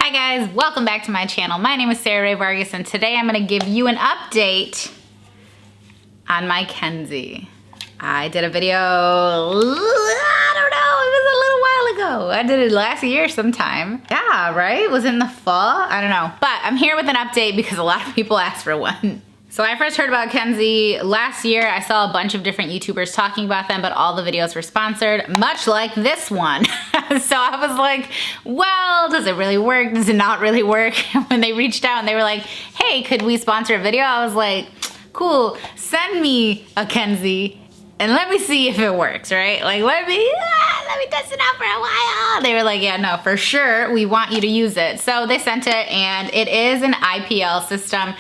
Hi guys, welcome back to my channel. My name is Sarah Rae Vargas and today I'm going to give you an update on my Kenzie. I did a video, I don't know, it was a little while ago. I did it last year sometime. Yeah, right? Was it in the fall? I don't know. But I'm here with an update because a lot of people asked for one. So I first heard about Kenzie last year. I saw a bunch of different YouTubers talking about them, but all the videos were sponsored, much like this one. So I was like, well, does it really work? Does it not really work? When they reached out and they were like, hey, could we sponsor a video? I was like, cool, send me a Kenzie and let me see if it works, right? Like, let me test it out for a while. They were like, yeah, no, for sure, we want you to use it. So they sent it, and it is an IPL system.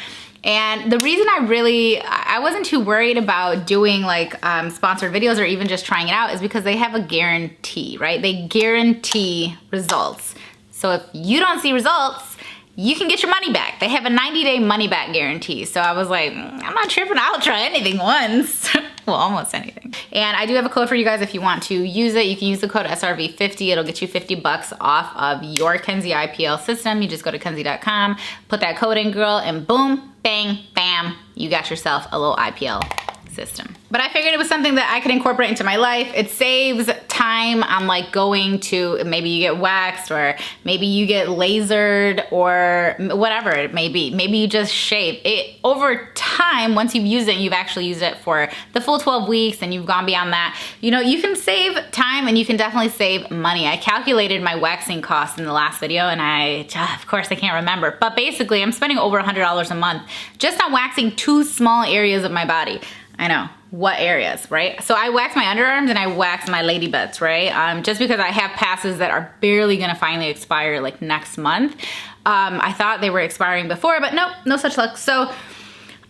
And the reason I wasn't too worried about doing like sponsored videos or even just trying it out is because they have a guarantee, right? They guarantee results. So if you don't see results, you can get your money back. They have a 90-day money back guarantee. So I was like, I'm not tripping, I'll try anything once. Well, almost anything. And I do have a code for you guys if you want to use it. You can use the code SRV50. It'll get you 50 bucks off of your Kenzie IPL system. You just go to kenzie.com, put that code in, girl, and boom, bang, bam, you got yourself a little IPL system. But I figured it was something that I could incorporate into my life. It saves time on like going to, maybe you get waxed or maybe you get lasered or whatever it may be. Maybe you just shave. It over time, once you've used it and you've actually used it for the full 12 weeks and you've gone beyond that, you know, you can save time and you can definitely save money. I calculated my waxing costs in the last video and of course I can't remember, but basically I'm spending over $100 a month just on waxing 2 small areas of my body. I know, what areas, right? So I wax my underarms and I wax my lady butts, right? Just because I have passes that are barely gonna finally expire like next month. I thought they were expiring before, but nope, no such luck. So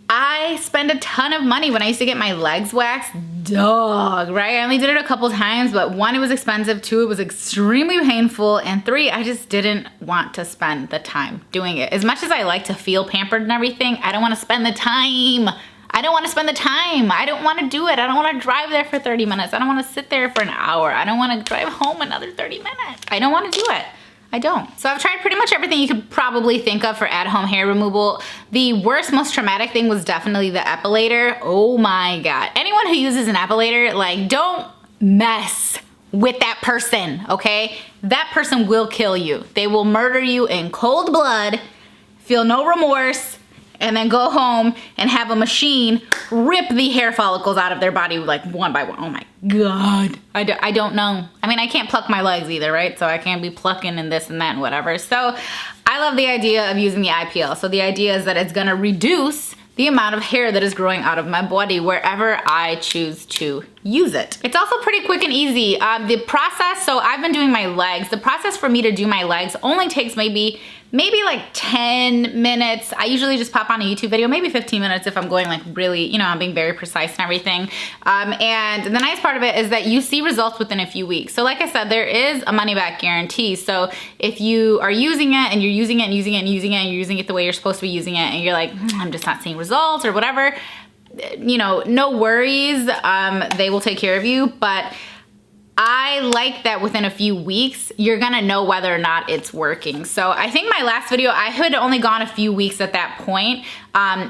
I spend a ton of money when I used to get my legs waxed, dog, right? I only did it a couple times, but 1, it was expensive, 2, it was extremely painful, and 3, I just didn't want to spend the time doing it. As much as I like to feel pampered and everything, I don't wanna spend the time. I don't want to spend the time. I don't want to do it. I don't want to drive there for 30 minutes. I don't want to sit there for an hour. I don't want to drive home another 30 minutes. I don't want to do it. I don't. So I've tried pretty much everything you could probably think of for at-home hair removal. The worst, most traumatic thing was definitely the epilator. Oh my God. Anyone who uses an epilator, like, don't mess with that person, okay? That person will kill you. They will murder you in cold blood, feel no remorse, and then go home and have a machine rip the hair follicles out of their body like one by one. Oh my God. I don't know. I mean, I can't pluck my legs either, right? So I can't be plucking and this and that and whatever. So I love the idea of using the IPL. So the idea is that it's gonna reduce the amount of hair that is growing out of my body wherever I choose to use it. It's also pretty quick and easy. The process, so I've been doing my legs. The process for me to do my legs only takes maybe like 10 minutes. I usually just pop on a YouTube video, maybe 15 minutes if I'm going like really, you know, I'm being very precise and everything. And the nice part of it is that you see results within a few weeks. So like I said, there is a money back guarantee. So if you are using it and you're using it and using it and using it and you're using it the way you're supposed to be using it and you're like, I'm just not seeing results or whatever, you know, no worries. They will take care of you. But I like that within a few weeks, you're gonna know whether or not it's working. So I think my last video, I had only gone a few weeks at that point.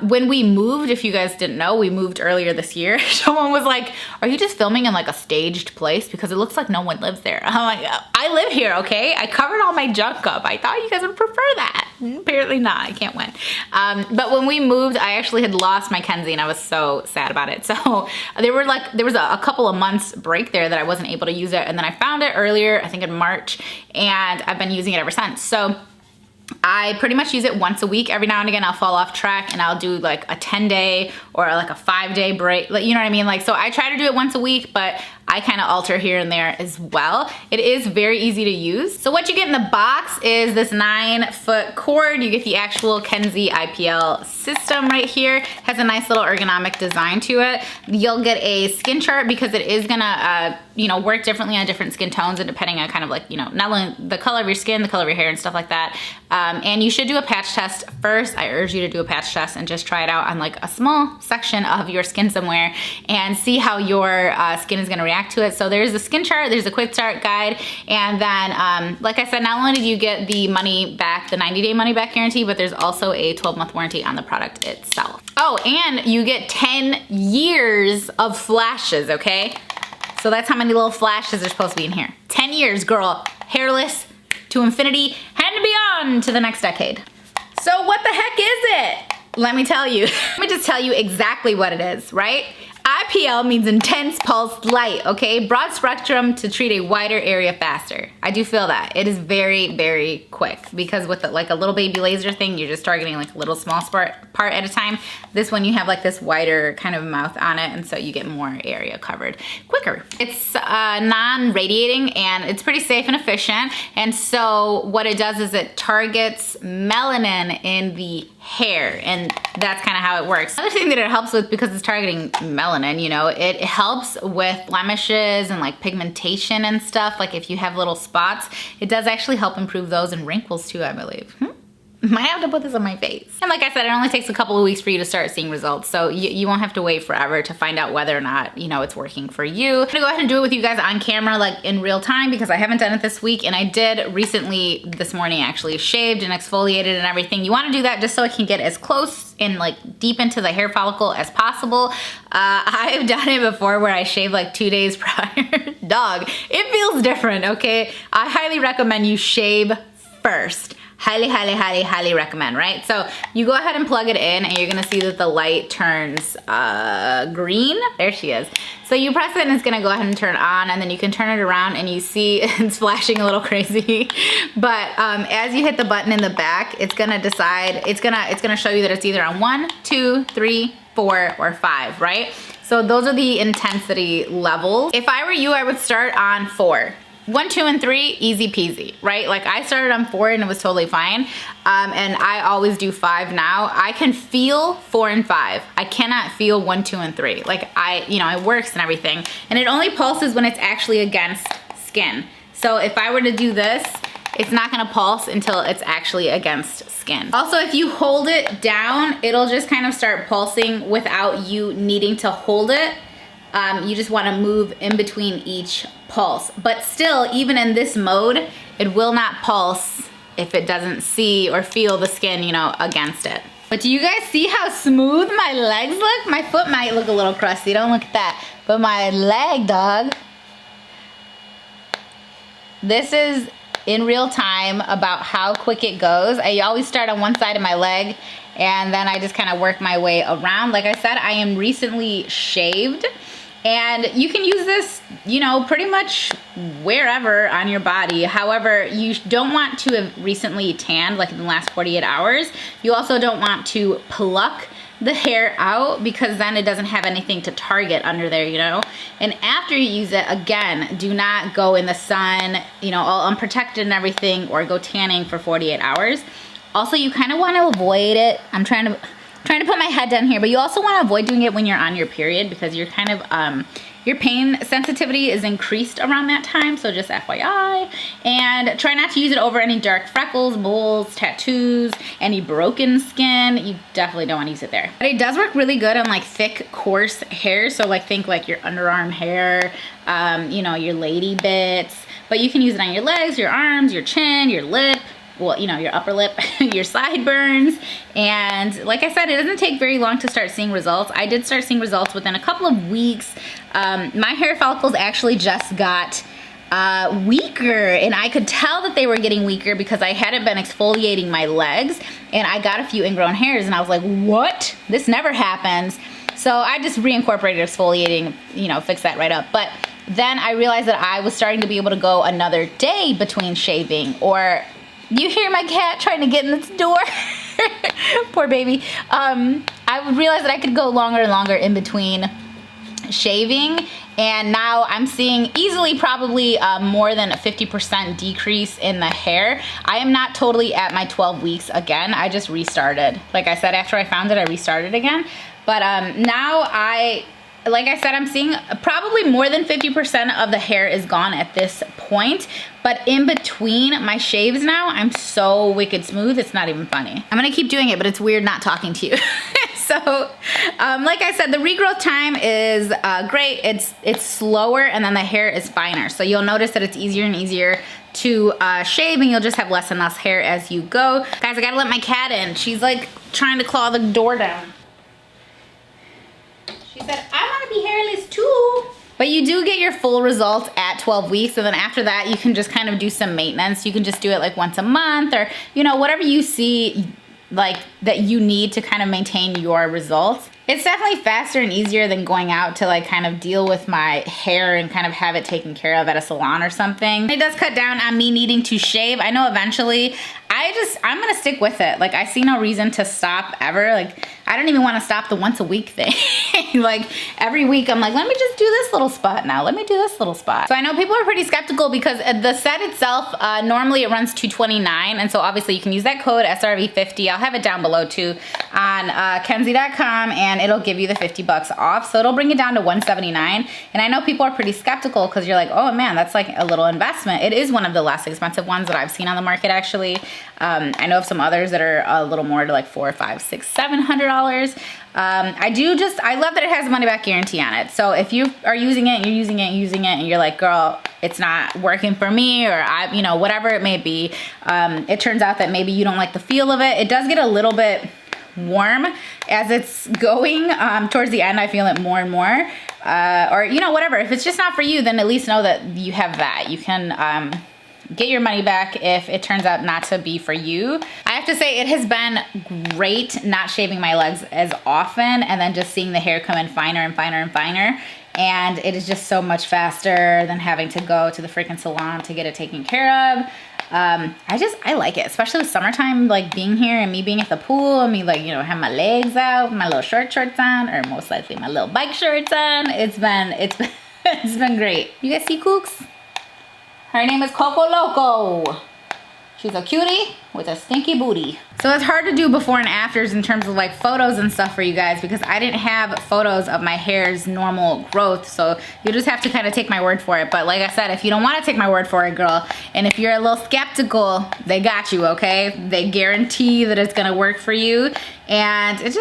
When we moved, if you guys didn't know, we moved earlier this year. Someone was like, are you just filming in like a staged place? Because it looks like no one lives there. I'm like, I live here, okay? I covered all my junk up. I thought you guys would prefer that. Apparently not, I can't win. But when we moved, I actually had lost my Kenzie and I was so sad about it. So there was a couple of months break there that I wasn't able to use it. And then I found it earlier, I think in March, and I've been using it ever since. So I pretty much use it once a week. Every now and again, I'll fall off track and I'll do like a 10-day or like a 5-day break. Like, you know what I mean? Like, so I try to do it once a week, but I kind of alter here and there as well. It is very easy to use. So what you get in the box is this 9-foot cord. You get the actual Kenzie IPL system right here. It has a nice little ergonomic design to it. You'll get a skin chart because it is gonna, you know, work differently on different skin tones and depending on kind of like, you know, not only the color of your skin, the color of your hair and stuff like that. And you should do a patch test first. I urge you to do a patch test and just try it out on like a small section of your skin somewhere and see how your skin is gonna react back to it. So there's a skin chart, there's a quick start guide, and then like I said, not only do you get the money back, the 90-day money back guarantee, but there's also a 12-month warranty on the product itself. Oh, and you get 10 years of flashes, okay? So that's how many little flashes are supposed to be in here. 10 years, girl. Hairless to infinity and beyond to the next decade. So what the heck is it? Let me tell you. Let me just tell you exactly what it is, right? IPL means intense pulse light, okay? Broad spectrum to treat a wider area faster. I do feel that. It is very, very quick because with like a little baby laser thing, you're just targeting like a little small part at a time. This one, you have like this wider kind of mouth on it, and so you get more area covered quicker. It's non-radiating and it's pretty safe and efficient. And so what it does is it targets melanin in the hair, and that's kind of how it works. Another thing that it helps with, because it's targeting melanin, you know, it helps with blemishes and like pigmentation and stuff. Like if you have little spots, it does actually help improve those, and wrinkles too, I believe. Might have to put this on my face. And like I said, it only takes a couple of weeks for you to start seeing results. So you won't have to wait forever to find out whether or not, you know, it's working for you. I'm gonna go ahead and do it with you guys on camera, like in real time, because I haven't done it this week. And I did recently, this morning actually, shaved and exfoliated and everything. You wanna do that just so it can get as close and like deep into the hair follicle as possible. I've done it before where I shave like 2 days prior. Dog, it feels different, okay? I highly recommend you shave first. Highly, highly, highly, highly recommend, right? So you go ahead and plug it in, and you're gonna see that the light turns green. There she is. So you press it and it's gonna go ahead and turn on, and then you can turn it around and you see it's flashing a little crazy. But as you hit the button in the back, it's gonna decide, it's gonna show you that it's either on 1, 2, 3, 4, or 5, right? So those are the intensity levels. If I were you, I would start on 4. 1, 2, and 3, easy peasy, right? Like I started on 4 and it was totally fine. And I always do 5 now. I can feel 4 and 5. I cannot feel 1, 2, and 3. Like it works and everything. And it only pulses when it's actually against skin. So if I were to do this, it's not gonna pulse until it's actually against skin. Also, if you hold it down, it'll just kind of start pulsing without you needing to hold it. You just wanna move in between each pulse. But still, even in this mode, it will not pulse if it doesn't see or feel the skin, you know, against it. But do you guys see how smooth my legs look? My foot might look a little crusty, don't look at that. But my leg, dog. This is in real time about how quick it goes. I always start on one side of my leg, and then I just kind of work my way around. Like I said, I am recently shaved. And you can use this, you know, pretty much wherever on your body. However, you don't want to have recently tanned, like in the last 48 hours. You also don't want to pluck the hair out, because then it doesn't have anything to target under there, you know? And after you use it, again, do not go in the sun, you know, all unprotected and everything, or go tanning for 48 hours. Also, you kind of want to avoid it. I'm trying to put my head down here, but you also want to avoid doing it when you're on your period, because you're kind of, your pain sensitivity is increased around that time, so just FYI. And try not to use it over any dark freckles, moles, tattoos, any broken skin. You definitely don't want to use it there. But it does work really good on like thick, coarse hair, so like think like your underarm hair, you know, your lady bits. But you can use it on your legs, your arms, your chin, your lip, well, you know, your upper lip, your sideburns. And like I said, it doesn't take very long to start seeing results. I did start seeing results within a couple of weeks. My hair follicles actually just got weaker, and I could tell that they were getting weaker because I hadn't been exfoliating my legs, and I got a few ingrown hairs, and I was like, what? This never happens. So I just reincorporated exfoliating, you know, fix that right up. But then I realized that I was starting to be able to go another day between shaving, or you hear my cat trying to get in this door. Poor baby. I realized that I could go longer and longer in between shaving, and now I'm seeing easily probably more than a 50% decrease in the hair. I am not totally at my 12 weeks again. I just restarted. Like I said, after I found it, I restarted again. But now like I said, I'm seeing probably more than 50% of the hair is gone at this point. But in between my shaves now, I'm so wicked smooth, it's not even funny. I'm gonna keep doing it, but it's weird not talking to you. So, like I said, the regrowth time is great. It's slower, and then the hair is finer. So you'll notice that it's easier and easier to shave, and you'll just have less and less hair as you go. Guys, I gotta let my cat in. She's like trying to claw the door down. She said, I wanna be hairless too. But you do get your full results at 12 weeks, and then after that, you can just kind of do some maintenance. You can just do it like once a month, or, you know, whatever you see like that you need to kind of maintain your results. It's definitely faster and easier than going out to like kind of deal with my hair and kind of have it taken care of at a salon or something. It does cut down on me needing to shave. I know eventually I'm gonna stick with it. Like, I see no reason to stop ever. Like, I don't even want to stop the once a week thing. Like, every week I'm like, let me just do this little spot now. Let me do this little spot. So I know people are pretty skeptical because the set itself, normally it runs $229. And so obviously you can use that code SRV50. I'll have it down below too on Kenzie.com, and it'll give you the 50 bucks off. So it'll bring it down to $179. And I know people are pretty skeptical because you're like, oh man, that's like a little investment. It is one of the less expensive ones that I've seen on the market, actually. I know of some others that are a little more to like $400, $500, $600, $700. I love that it has a money back guarantee on it. So if you are using it, you're using it, and you're like, girl, it's not working for me, or you know, whatever it may be, it turns out that maybe you don't like the feel of it. It does get a little bit warm as it's going. Towards the end, I feel it more and more. Or, you know, whatever. If it's just not for you, then at least know that you have that. You can get your money back if it turns out not to be for you. I have to say, it has been great not shaving my legs as often, and then just seeing the hair come in finer and finer and finer. And it is just so much faster than having to go to the freaking salon to get it taken care of. I like it, especially with summertime, like being here and me being at the pool, and me like, you know, have my legs out, my little shorts on, or most likely my little bike shorts on. It's been great. You guys see Kooks? Her name is Coco Loco. She's a cutie with a stinky booty. So it's hard to do before and afters in terms of like photos and stuff for you guys, because I didn't have photos of my hair's normal growth. So you just have to kind of take my word for it. But like I said, if you don't want to take my word for it, girl, and if you're a little skeptical, they got you, okay? They guarantee that it's gonna work for you. And it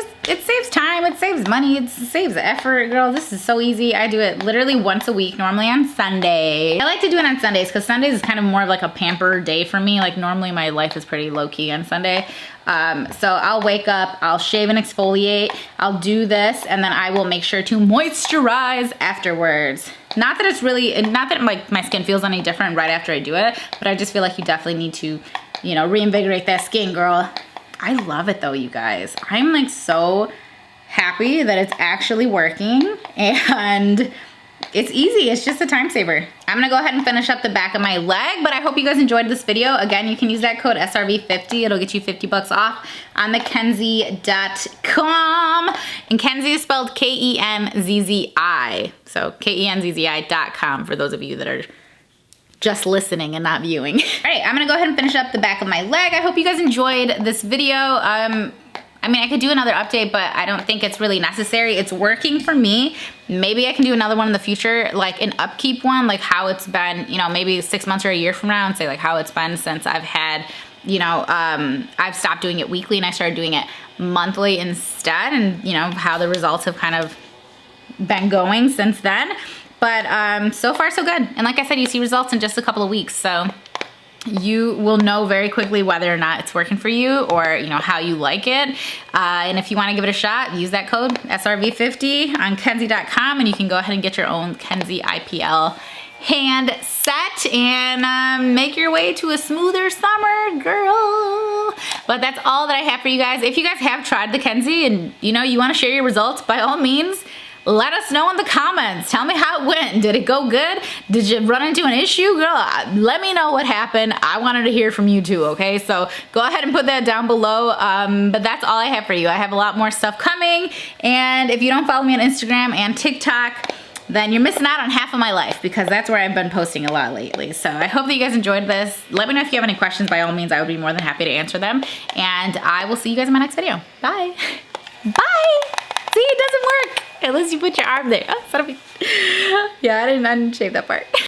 saves time, it saves money, it saves effort, girl. This is so easy. I do it literally once a week, normally on Sunday. I like to do it on Sundays because Sundays is kind of more of like a pamper day for me. Like, normally my life is pretty low-key on Sunday. So I'll wake up, I'll shave and exfoliate, I'll do this, and then I will make sure to moisturize afterwards. Not that like my skin feels any different right after I do it, but I just feel like you definitely need to, you know, reinvigorate that skin, girl. I love it though, you guys. I'm like so happy that it's actually working, and it's easy. It's just a time saver. I'm gonna go ahead and finish up the back of my leg, but I hope you guys enjoyed this video. Again, you can use that code SRV50. It'll get you 50 bucks off on the Kenzie.com. And Kenzie is spelled K-E-N-Z-Z-I. So K-E-N-Z-Z-I.com for those of you that are just listening and not viewing. All right, I'm gonna go ahead and finish up the back of my leg. I hope you guys enjoyed this video. I mean, I could do another update, but I don't think it's really necessary. It's working for me. Maybe I can do another one in the future, like an upkeep one, like how it's been, you know, maybe 6 months or a year from now, and say like how it's been since I've had, you know, I've stopped doing it weekly and I started doing it monthly instead, and you know, how the results have kind of been going since then. But so far so good. And like I said, you see results in just a couple of weeks. So you will know very quickly whether or not it's working for you, or you know, how you like it. And if you want to give it a shot, use that code SRV50 on Kenzie.com, and you can go ahead and get your own Kenzie IPL hand set and make your way to a smoother summer, girl. But that's all that I have for you guys. If you guys have tried the Kenzie and you know, you want to share your results, by all means, let us know in the comments. Tell me how it went. Did it go good? Did you run into an issue? Girl, let me know what happened. I wanted to hear from you too, okay? So go ahead and put that down below. But that's all I have for you. I have a lot more stuff coming. And if you don't follow me on Instagram and TikTok, then you're missing out on half of my life, because that's where I've been posting a lot lately. So I hope that you guys enjoyed this. Let me know if you have any questions. By all means, I would be more than happy to answer them. And I will see you guys in my next video. Bye. Bye. See, it doesn't work unless you put your arm there. Oh, son of a... Yeah, I didn't shave that part.